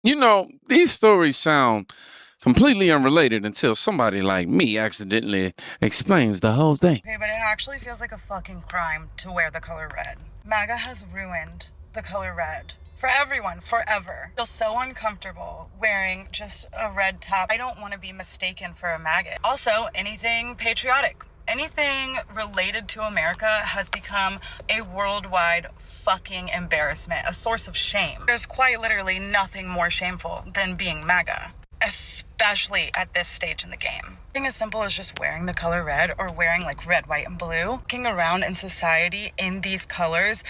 You know, these stories sound completely unrelated until somebody like me accidentally explains the whole thing. Okay, but it actually feels like a fucking crime to wear the color red. MAGA has ruined the color red. For everyone, forever. I feel so uncomfortable wearing just a red top. I don't want to be mistaken for a maggot. Also, anything patriotic. Anything related to America has become a worldwide fucking embarrassment, a source of shame. There's quite literally nothing more shameful than being MAGA, especially at this stage in the game. Something as simple as just wearing the color red or wearing like red, white, and blue, walking around in society in these colors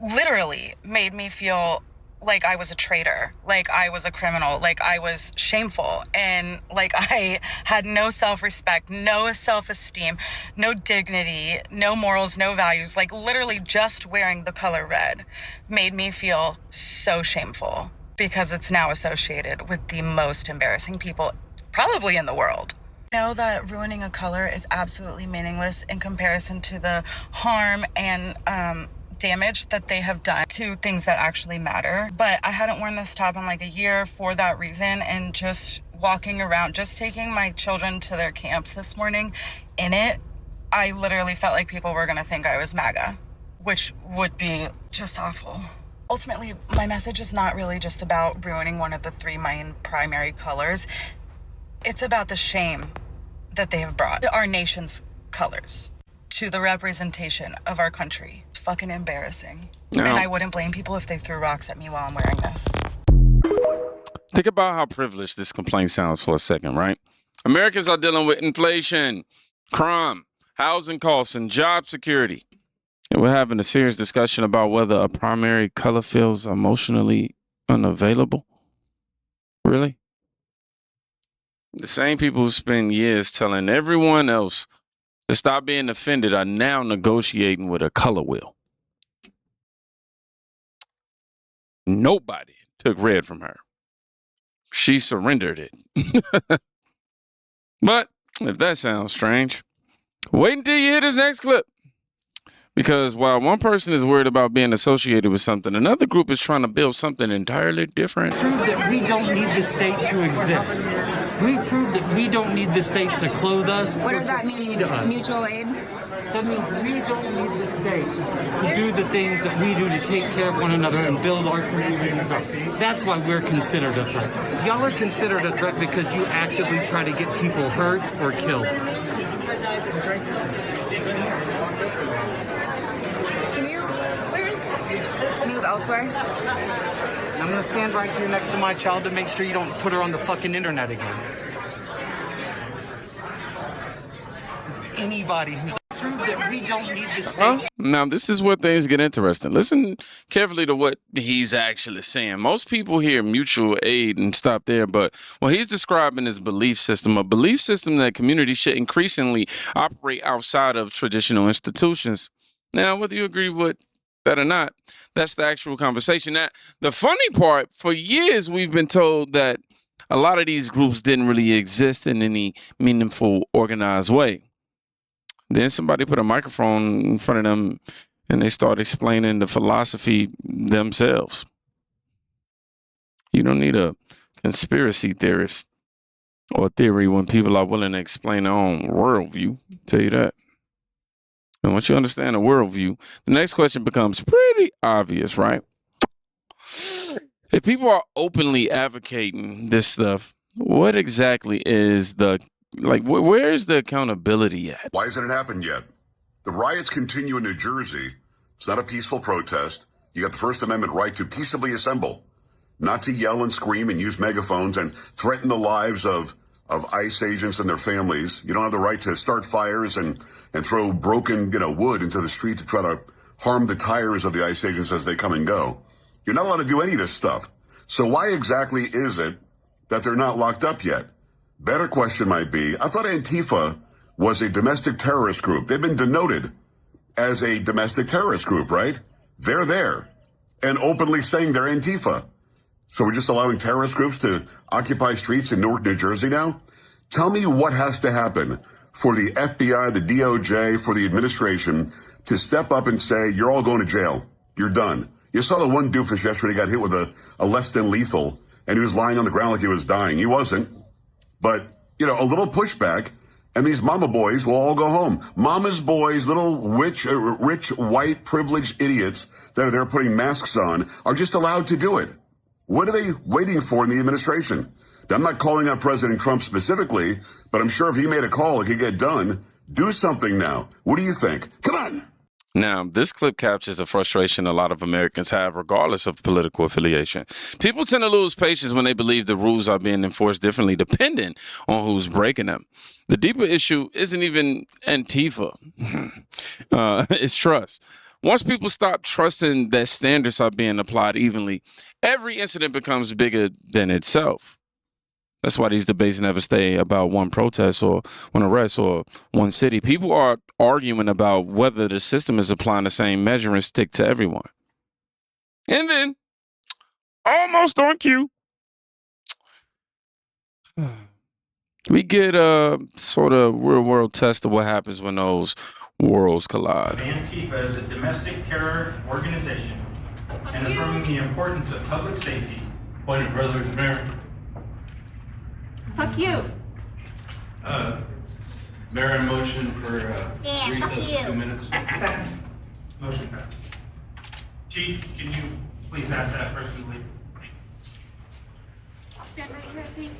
literally made me feel like I was a traitor, like I was a criminal, like I was shameful, and like I had no self-respect, no self-esteem, no dignity, no morals, no values. Like literally just wearing the color red made me feel so shameful because it's now associated with the most embarrassing people probably in the world. I know that ruining a color is absolutely meaningless in comparison to the harm and damage that they have done to things that actually matter. But I hadn't worn this top in like a year for that reason, and just walking around, just taking my children to their camps this morning in it, I literally felt like people were gonna think I was MAGA, which would be just awful. Ultimately, my message is not really just about ruining one of the three main primary colors. It's about the shame that they have brought our nation's colors to the representation of our country. It's fucking embarrassing. No. And I wouldn't blame people if they threw rocks at me while I'm wearing this. Think about how privileged this complaint sounds for a second, right? Americans are dealing with inflation, crime, housing costs, and job security. And we're having a serious discussion about whether a primary color feels emotionally unavailable. Really? The same people who spend years telling everyone else to stop being offended are now negotiating with a color wheel. Nobody took red from her. She surrendered it. But if that sounds strange, wait until you hear this next clip. Because while one person is worried about being associated with something, another group is trying to build something entirely different. Prove that we don't need the state to exist. We prove that we don't need the state to clothe us. What does that mean? Mutual aid? That means we don't need the state to do the things that we do to take care of one another and build our communities up. That's why we're considered a threat. Y'all are considered a threat because you actively try to get people hurt or killed. Can you move elsewhere? I'm gonna stand right here next to my child to make sure you don't put her on the fucking internet again. Anybody who's proved that we don't need the state. Now, this is where things get interesting. Listen carefully to what he's actually saying. Most people hear mutual aid and stop there, but what he's describing is belief system, a belief system that communities should increasingly operate outside of traditional institutions. Now, whether you agree with that or not, that's the actual conversation. Now, the funny part, for years we've been told that a lot of these groups didn't really exist in any meaningful, organized way. Then somebody put a microphone in front of them and they start explaining the philosophy themselves. You don't need a conspiracy theorist or theory when people are willing to explain their own worldview. I'll tell you that. And once you understand a worldview, the next question becomes pretty obvious, right? If people are openly advocating this stuff, what exactly is where's the accountability at? Why hasn't it happened yet? The riots continue in New Jersey. It's not a peaceful protest. You got the First Amendment right to peaceably assemble, not to yell and scream and use megaphones and threaten the lives of ICE agents and their families. You don't have the right to start fires and throw broken, wood into the street to try to harm the tires of the ICE agents as they come and go. You're not allowed to do any of this stuff. So why exactly is it that they're not locked up yet? Better question might be, I thought Antifa was a domestic terrorist group. They've been denoted as a domestic terrorist group, right? They're there and openly saying they're Antifa. So we're just allowing terrorist groups to occupy streets in Newark, New Jersey now? Tell me what has to happen for the FBI, the DOJ, for the administration to step up and say, you're all going to jail. You're done. You saw the one doofus yesterday got hit with a less than lethal and he was lying on the ground like he was dying. He wasn't. But, you know, a little pushback, and these mama boys will all go home. Mama's boys, little rich, white, privileged idiots that are there putting masks on are just allowed to do it. What are they waiting for in the administration? Now, I'm not calling out President Trump specifically, but I'm sure if he made a call, it could get done. Do something now. What do you think? Come on. Now, this clip captures a frustration a lot of Americans have, regardless of political affiliation. People tend to lose patience when they believe the rules are being enforced differently, depending on who's breaking them. The deeper issue isn't even Antifa. It's trust. Once people stop trusting that standards are being applied evenly, every incident becomes bigger than itself. That's why these debates never stay about one protest or one arrest or one city. People are arguing about whether the system is applying the same measuring stick to everyone. And then, almost on cue, we get a sort of real-world test of what happens when those worlds collide. Antifa is a domestic terror organization and affirming the importance of public safety. Point of privilege, Mayor. Fuck you. Mayor, in motion for recess fuck for 2 minutes. Second. Motion passed. Chief, can you please ask that person to leave? Stand right here, please.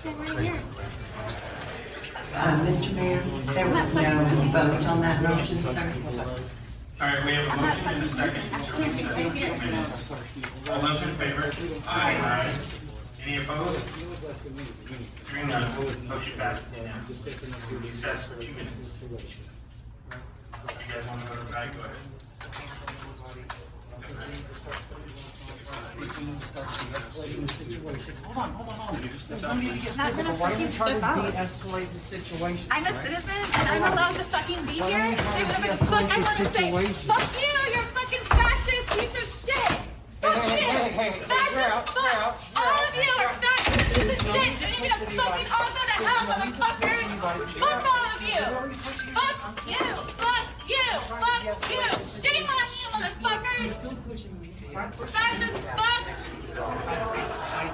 Stand right here. Mr. Mayor, there was no vote on that motion, sir. All right, we have a motion and a second to recess for 2 minutes. All those in favor? Aye. Any opposed? Hearing none, motion passes unanimously. Recess for 2 minutes. You guys want to go to the back? Go ahead. Hold on. There's no need to get physical. Why are we trying to de-escalate the situation? I'm a citizen and I'm allowed to fucking be here. Say whatever the fuck I want to say. Fuck you, you're fucking fascist piece of shit. Fuck you. Fascist, fuck. All of you are fascist piece of shit. And you're gonna fucking all go to hell, motherfuckers. Fuck all of you. Fuck you. Fuck you. Fuck you. Shame on you, motherfuckers. Still pushing me. Fascist, fuck.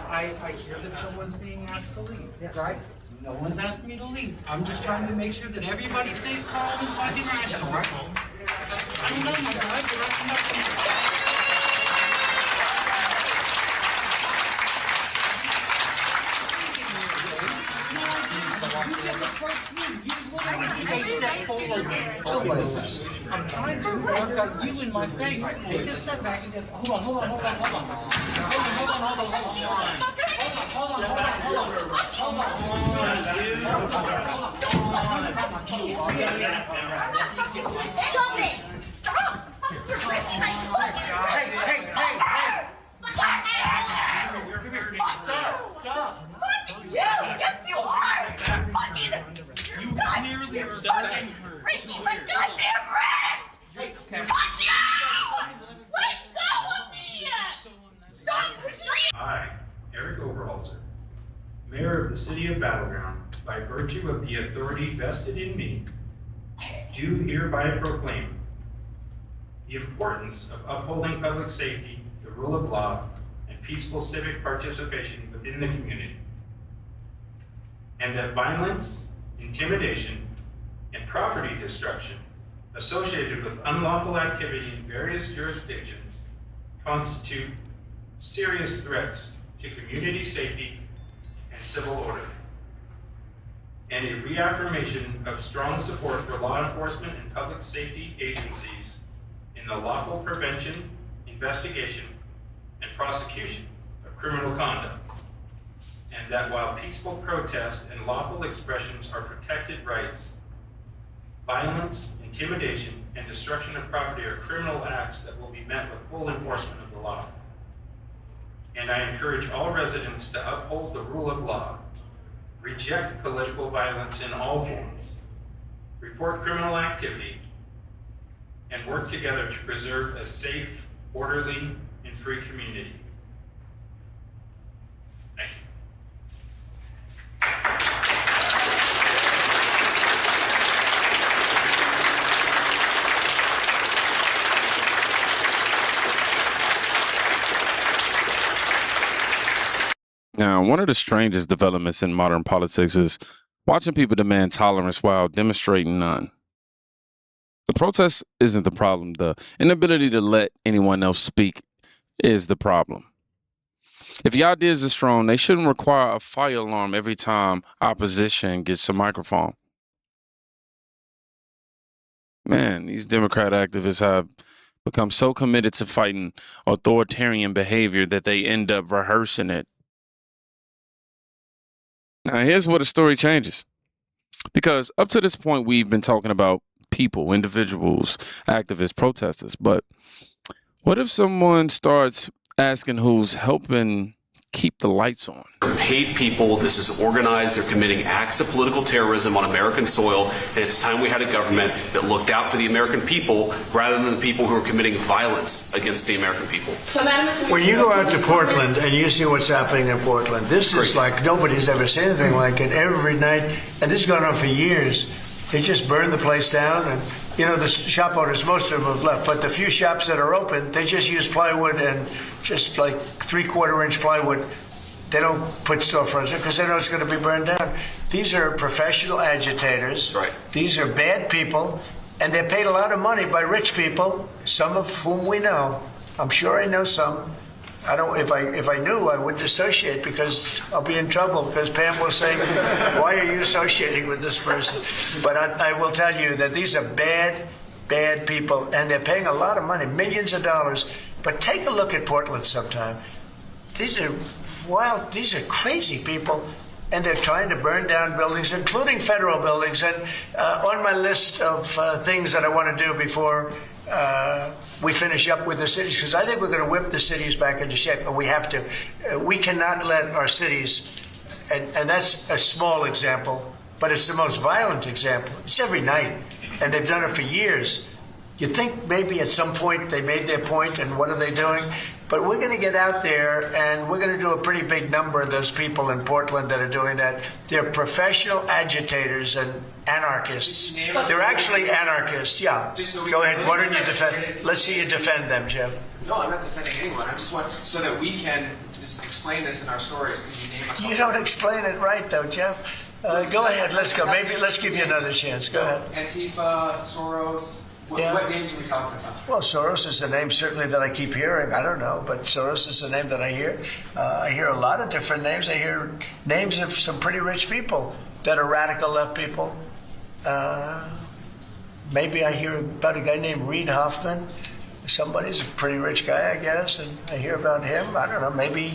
I hear that someone's being asked to leave, right? No one's asked me to leave. I'm just trying to make sure that everybody stays calm and fucking rational, right? I don't know, my guys. You're acting up. I'm trying to. I've got you in my face. Take a step back and just hold on. Stop it! Stop! You're rich, Hey! Stop! Fuck you! Yes, you are! Fucking... You clearly are fucking breaking my goddamn wrist! Fuck you! Let go of me! Stop pushing me! I, Eric Overholzer, Mayor of the City of Battleground, by virtue of the authority vested in me, do hereby proclaim the importance of upholding public safety, the rule of law, and peaceful civic participation within the community, and that violence, intimidation, and property destruction associated with unlawful activity in various jurisdictions constitute serious threats to community safety and civil order, and a reaffirmation of strong support for law enforcement and public safety agencies in the lawful prevention, investigation, and prosecution of criminal conduct, and that while peaceful protest and lawful expressions are protected rights, violence, intimidation, and destruction of property are criminal acts that will be met with full enforcement of the law. And I encourage all residents to uphold the rule of law, reject political violence in all forms, report criminal activity, and work together to preserve a safe, orderly, and free community. Thank you. Now, one of the strangest developments in modern politics is watching people demand tolerance while demonstrating none. The protest isn't the problem. The inability to let anyone else speak is the problem. If your ideas are strong, they shouldn't require a fire alarm every time opposition gets a microphone. Man, these Democrat activists have become so committed to fighting authoritarian behavior that they end up rehearsing it. Now, here's where the story changes. Because up to this point, we've been talking about people, individuals, activists, protesters. But what if someone starts asking who's helping keep the lights on? Paid people, this is organized, they're committing acts of political terrorism on American soil, and it's time we had a government that looked out for the American people rather than the people who are committing violence against the American people. When you go out to Portland and you see what's happening in Portland, this is like nobody's ever seen anything like it. Every night, and this has gone on for years, they just burn the place down, and you know, the shop owners, most of them have left, but the few shops that are open, they just use plywood and just like 3/4-inch plywood. They don't put storefronts because they know it's going to be burned down. These are professional agitators. Right. These are bad people, and they're paid a lot of money by rich people, some of whom we know. I'm sure I know some. I don't. If I knew, I wouldn't associate because I'll be in trouble. Because Pam will say, "Why are you associating with this person?" But I will tell you that these are bad people, and they're paying a lot of money, millions of dollars. But take a look at Portland sometime. These are wild. These are crazy people, and they're trying to burn down buildings, including federal buildings. And on my list of things that I want to do before we finish up with the cities, because I think we're going to whip the cities back into shape, but we have to. We cannot let our cities, and that's a small example, but it's the most violent example. It's every night, and they've done it for years. You'd think maybe at some point they made their point, and what are they doing? But we're going to get out there, and we're going to do a pretty big number of those people in Portland that are doing that. They're professional agitators and anarchists. They're actually anarchists, yeah. Go ahead, why don't you defend? Let's see you defend them, Jeff. No, I'm not defending anyone. I just want, so that we can just explain this in our stories. Can you name a couple? You don't explain it right, though, Jeff. Go ahead, let's go. Maybe let's give you another chance. Go ahead. Antifa, Soros. What names are we talking about? Well, Soros is the name certainly that I keep hearing. I don't know, but Soros is the name that I hear. I hear a lot of different names. I hear names of some pretty rich people that are radical left people. Maybe I hear about a guy named Reid Hoffman. Somebody's a pretty rich guy, I guess, and I hear about him. I don't know. Maybe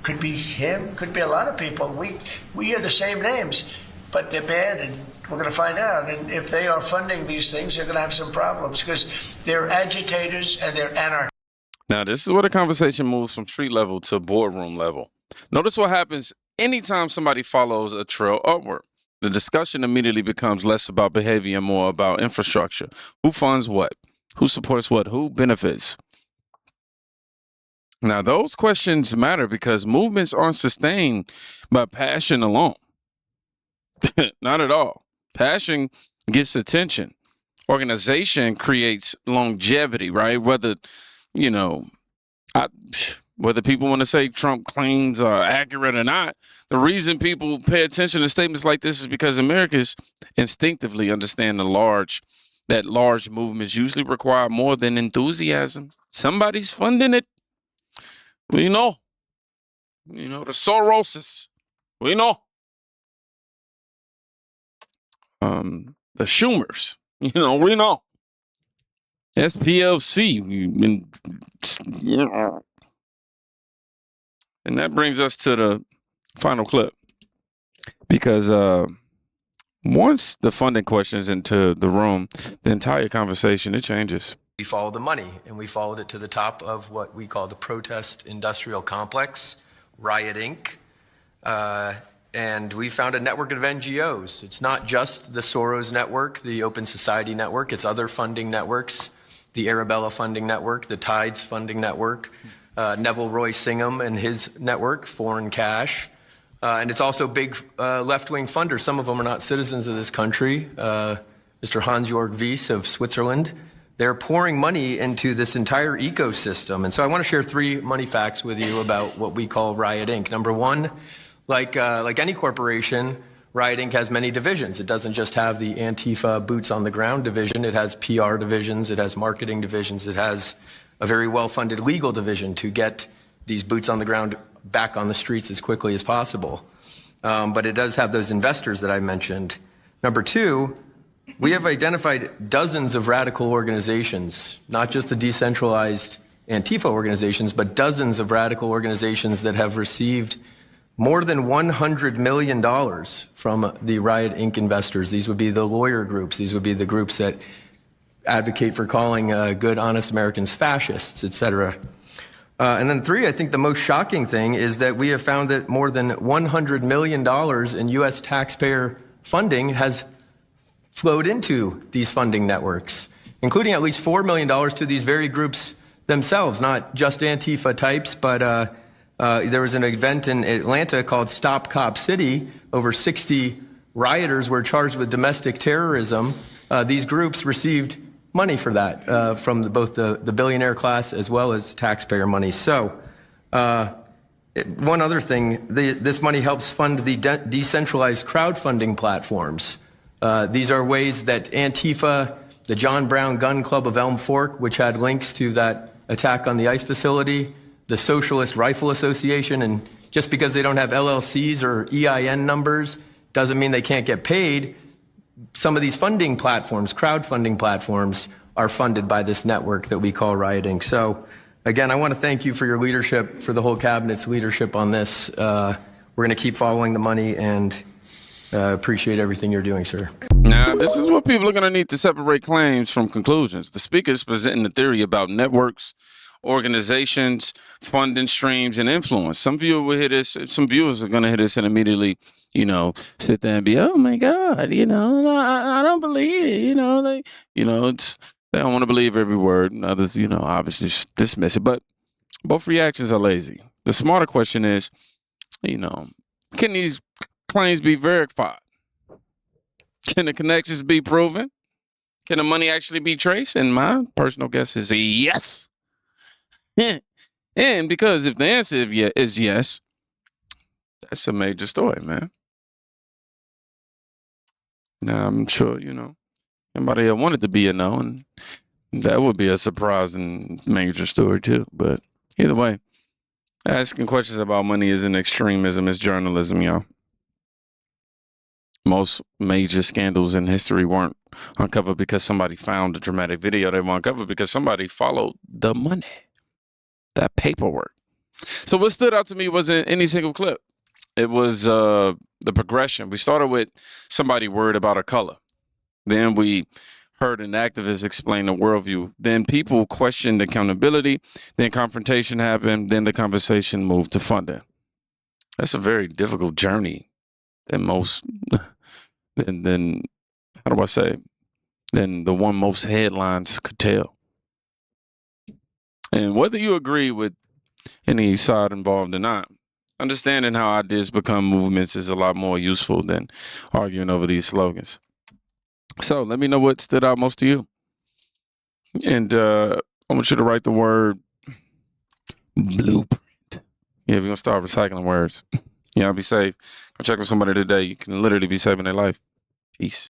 could be him. Could be a lot of people. We hear the same names, but they're bad, and we're going to find out. And if they are funding these things, they're going to have some problems because they're agitators and they're anarchists. Now, this is where the conversation moves from street level to boardroom level. Notice what happens anytime somebody follows a trail upward. The discussion immediately becomes less about behavior and more about infrastructure. Who funds what? Who supports what? Who benefits? Now, those questions matter because movements aren't sustained by passion alone. Not at all. Passion gets attention. Organization creates longevity, right? Whether, whether people want to say Trump claims are accurate or not, the reason people pay attention to statements like this is because Americans instinctively understand that large movements usually require more than enthusiasm. Somebody's funding it. We know. The Soroses. We know. The Schumers, we know. SPLC. And that brings us to the final clip. Because once the funding question is into the room, the entire conversation, it changes. We followed the money, and we followed it to the top of what we call the protest industrial complex, Riot Inc., and we found a network of NGOs. It's not just the Soros network, the Open Society network. It's other funding networks, the Arabella funding network, the Tides funding network, Neville Roy Singham and his network, Foreign Cash. And it's also big left-wing funders. Some of them are not citizens of this country. Mr. Hans-Jörg Wyss of Switzerland, they're pouring money into this entire ecosystem. And so I want to share 3 money facts with you about what we call Riot Inc. Number one, like any corporation, Riot Inc. has many divisions. It doesn't just have the Antifa boots on the ground division. It has PR divisions. It has marketing divisions. It has a very well-funded legal division to get these boots on the ground back on the streets as quickly as possible. But it does have those investors that I mentioned. Number two, we have identified dozens of radical organizations, not just the decentralized Antifa organizations, but dozens of radical organizations that have received more than $100 million from the Riot Inc. investors. These would be the lawyer groups. These would be the groups that advocate for calling good, honest Americans fascists, et cetera. And then 3, I think the most shocking thing is that we have found that more than $100 million in U.S. taxpayer funding has flowed into these funding networks, including at least $4 million to these very groups themselves, not just Antifa types, but there was an event in Atlanta called Stop Cop City. Over 60 rioters were charged with domestic terrorism. These groups received money for that from both the billionaire class as well as taxpayer money. So one other thing, this money helps fund the decentralized crowdfunding platforms. These are ways that Antifa, the John Brown Gun Club of Elm Fork, which had links to that attack on the ICE facility, the Socialist Rifle Association, and just because they don't have LLCs or EIN numbers doesn't mean they can't get paid. Some of these funding platforms, crowdfunding platforms, are funded by this network that we call Riot Inc. So, again, I want to thank you for your leadership, for the whole cabinet's leadership on this. We're going to keep following the money and appreciate everything you're doing, sir. Now, this is what people are going to need to separate claims from conclusions. The speaker is presenting the theory about networks, organizations, funding streams, and influence. Some viewers will hear this. Some viewers are going to hear this and immediately, sit there and be, oh my God, I don't believe it. They don't want to believe every word. And others, obviously dismiss it. But both reactions are lazy. The smarter question is, can these claims be verified? Can the connections be proven? Can the money actually be traced? And my personal guess is yes. And because if the answer is yes, that's a major story, man. Now, I'm sure, everybody wanted to be a no, and that would be a surprising major story too. But either way, asking questions about money isn't extremism, it's journalism, y'all. Most major scandals in history weren't uncovered because somebody found a dramatic video. They were uncovered because somebody followed the money. That paperwork. So what stood out to me wasn't any single clip. It was the progression. We started with somebody worried about a color. Then we heard an activist explain the worldview. Then people questioned accountability. Then confrontation happened. Then the conversation moved to funding. That's a very difficult journey than the one most headlines could tell. And whether you agree with any side involved or not, understanding how ideas become movements is a lot more useful than arguing over these slogans. So let me know what stood out most to you. And I want you to write the word blueprint. Yeah, we're going to start recycling words. Be safe. Go check with somebody today. You can literally be saving their life. Peace.